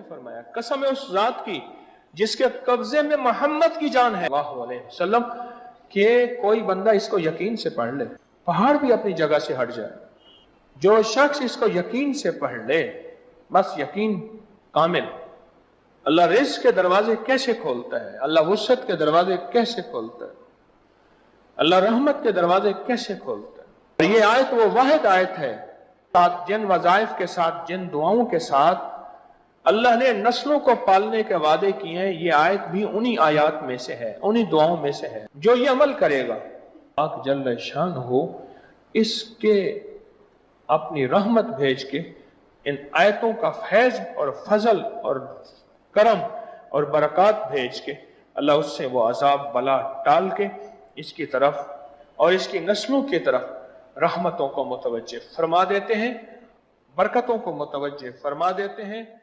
ने फरमाया, कसम है उस जात की जिसके कब्जे में मोहम्मद की जान है सल्लल्लाहु अलैहि वसल्लम, कि कोई बंदा इसको यकीन से पढ़ ले, पहाड़ भी अपनी जगह से हट जाए, जो शख्स इसको यकीन से पढ़ ले, बस यकीन कामिल। अल्लाह रिज़्क़ के दरवाजे कैसे खोलता है, अल्लाह वुसअत के दरवाजे कैसे खोलता है, अल्लाह रहमत के दरवाजे कैसे खोलता है। और ये आयत वो वाहिद आयत है साथ जिन वज़ाइफ के साथ, जिन दुआओं के साथ अल्लाह ने नस्लों को पालने के वादे किए हैं, ये आयत भी उन्हीं आयात में से है, उन्हीं दुआओं में से है। जो ये अमल करेगा पाक जल्ल शान हो, इसके अपनी रहमत भेज के इन आयतों का फैज और फजल और करम और बरकत भेज के अल्लाह उससे वो अजाब बला टाल के इसकी तरफ और इसकी नस्लों की तरफ रहमतों को मुतवज्जे फरमा देते हैं, बरकतों को मुतवज्जे फरमा देते हैं।